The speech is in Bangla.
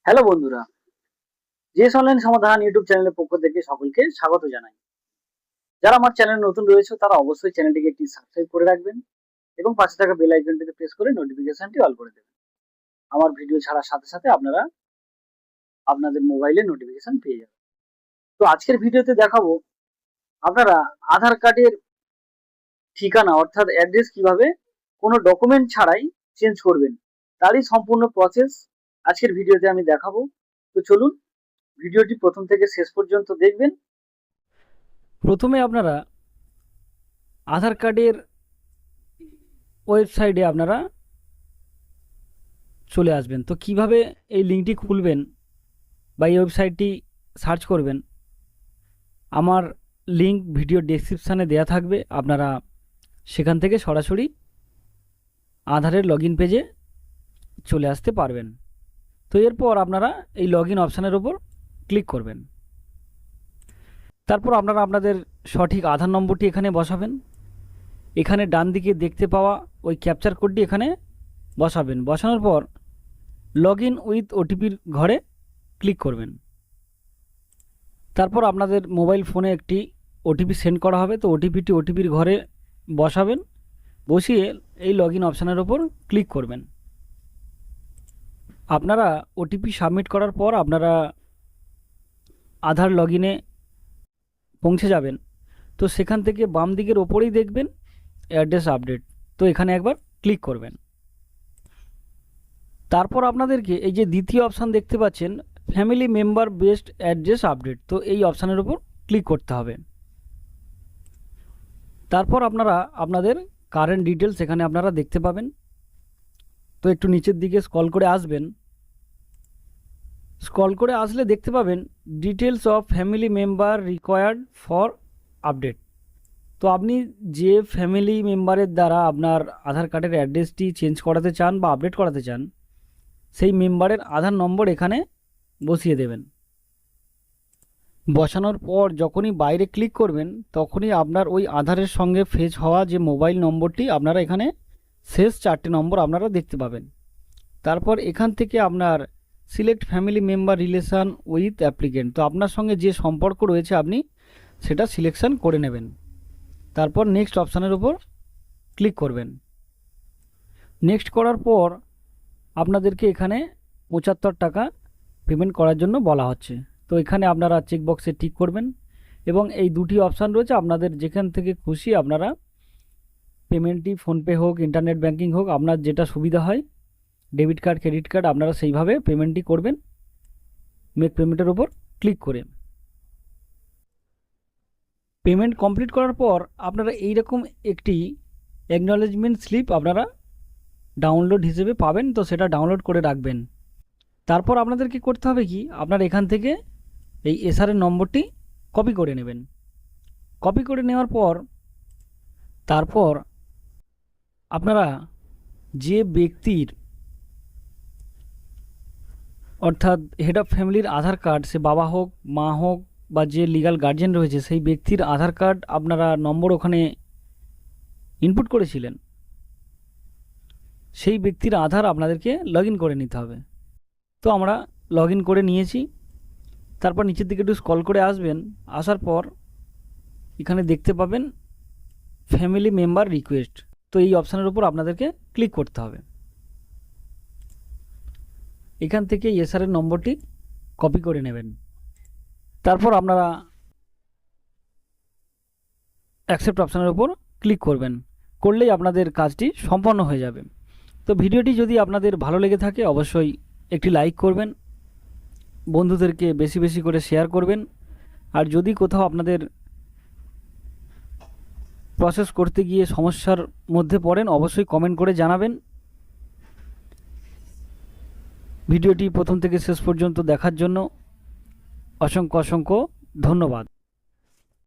হ্যালো বন্ধুরা, জেস অনলাইন সমাধান ইউটিউব চ্যানেলের পক্ষ থেকে সকলকে স্বাগত জানাই। যারা আমার চ্যানেলে নতুন রয়েছে তারা অবশ্যই চ্যানেলটিকে একটি সাবস্ক্রাইব করে রাখবেন এবং পাশে থাকা বেল আইকনটিতে প্রেস করে নোটিফিকেশনটি অল করে দেবেন। আমার ভিডিও ছাড়ার সাথে সাথে আপনারা আপনাদের মোবাইলে নোটিফিকেশন পেয়ে যাবেন। তো আজকের ভিডিওতে দেখাবো আপনারা আধার কার্ডের ঠিকানা অর্থাৎ অ্যাড্রেস কিভাবে কোনো ডকুমেন্ট ছাড়াই চেঞ্জ করবেন, তারই সম্পূর্ণ প্রসেস আজকের ভিডিওতে আমি দেখাবো। তো চলুন ভিডিওটি প্রথম থেকে শেষ পর্যন্ত দেখবেন। প্রথমে আপনারা আধার কার্ডের ওয়েবসাইটে আপনারা চলে আসবেন। তো কিভাবে এই লিঙ্কটি খুলবেন বা এই ওয়েবসাইটটি সার্চ করবেন, আমার লিঙ্ক ভিডিও ডেসক্রিপশানে দেওয়া থাকবে। আপনারা সেখান থেকে সরাসরি আধারের লগইন পেজে চলে আসতে পারবেন। তো এরপর আপনারা এই লগইন অপশানের ওপর ক্লিক করবেন। তারপর আপনারা আপনাদের সঠিক আধার নম্বরটি এখানে বসাবেন। এখানে ডান দিকে দেখতে পাওয়া ওই ক্যাপচার কোডটি এখানে বসাবেন। বসানোর পর লগ ইন উইথ ওটিপির ঘরে ক্লিক করবেন। তারপর আপনাদের মোবাইল ফোনে একটি ওটিপি সেন্ড করা হবে। তো ওটিপির ঘরে বসাবেন। বসিয়ে এই লগ ইন অপশানের ওপর ক্লিক করবেন। আপনারা ওটিপি সাবমিট করার পর আপনারা আধার লগ ইনে পৌঁছে যাবেন। তো সেখান থেকে বাম দিকের ওপরেই দেখবেন অ্যাড্রেস আপডেট। তো এখানে একবার ক্লিক করবেন। তারপর আপনাদেরকে এই যে দ্বিতীয় অপশান দেখতে পাচ্ছেন, family member based address update, তো এই অপশানের উপর ক্লিক করতে হবে। তারপর আপনারা আপনাদের কারেন্ট ডিটেলস এখানে আপনারা দেখতে পাবেন। তো একটু নিচের দিকে স্ক্রল করে আসবেন। স্ক্রল করে আসলে দেখতে পাবেন details of family member required for update. তো আপনি যে ফ্যামিলি মেম্বারের দ্বারা আপনার আধার কার্ডের অ্যাড্রেসটি চেঞ্জ করাতে চান বা আপডেট করাতে চান, সেই মেম্বারের আধার নম্বর এখানে বসিয়ে দেবেন। বসানোর পর যখনই বাইরে ক্লিক করবেন তখনই আপনার ওই আধারের সঙ্গে ফেচ হওয়া যে মোবাইল নম্বরটি আপনারা এখানে শেষ 4টে নম্বর আপনারা দেখতে পাবেন। তারপর এখান থেকে আপনার select family member relation with applicant, তো আপনার সঙ্গে যে সম্পর্ক রয়েছে আপনি সেটা সিলেকশন করে নেবেন। তারপর নেক্সট অপশানের উপর ক্লিক করবেন। নেক্সট করার পর আপনাদেরকে এখানে 75 টাকা পেমেন্ট করার জন্য বলা হচ্ছে। তো এখানে আপনারা চেকবক্সে টিক করবেন এবং এই দুটি অপশান রয়েছে, আপনাদের যেখান থেকে খুশি আপনারা পেমেন্টটি ফোনপে হোক, ইন্টারনেট ব্যাঙ্কিং হোক, আপনার যেটা সুবিধা হয়, ডেবিট কার্ড, ক্রেডিট কার্ড, আপনারা সেইভাবে পেমেন্টটি করবেন। মেক পেমেন্টের উপর ক্লিক করে পেমেন্ট কমপ্লিট করার পর আপনারা এইরকম একটি অ্যাকনলেজমেন্ট স্লিপ আপনারা ডাউনলোড হিসেবে পাবেন। তো সেটা ডাউনলোড করে রাখবেন। তারপর আপনাদের কি করতে হবে, কি আপনার এখান থেকে এই এসআরের নম্বরটি কপি করে নেবেন। কপি করে নেওয়ার পর তারপর আপনারা যে ব্যক্তির অর্থাৎ হেড অফ ফ্যামিলির আধার কার্ড, সে বাবা হোক, মা হোক বা যে লিগ্যাল গার্জিয়ান রয়েছে, সেই ব্যক্তির আধার কার্ড আপনারা নম্বর ওখানে ইনপুট করেছিলেন, সেই ব্যক্তির আধার আপনাদেরকে লগ ইন করে নিতে হবে। তো আমরা লগ ইন করে নিয়েছি। তারপর নিচের দিকে একটু স্ক্রল করে আসবেন। আসার পর এখানে দেখতে পাবেন ফ্যামিলি মেম্বার রিকোয়েস্ট, তো এই অপশানের উপর আপনাদেরকে ক্লিক করতে হবে। এখান থেকে এসআরের নম্বরটি কপি করে নেবেন। তারপর আপনারা অ্যাকসেপ্ট অপশানের উপর ক্লিক করবেন। করলেই আপনাদের কাজটি সম্পন্ন হয়ে যাবে। তো ভিডিওটি যদি আপনাদের ভালো লেগে থাকে অবশ্যই একটি লাইক করবেন, বন্ধুদেরকে বেশি বেশি করে শেয়ার করবেন। আর যদি কোথাও আপনাদের প্রসেস করতে গিয়ে সমস্যার মধ্যে পড়েন অবশ্যই কমেন্ট করে জানাবেন। ভিডিওটি প্রথম থেকে শেষ পর্যন্ত দেখার জন্য অসংখ্য ধন্যবাদ।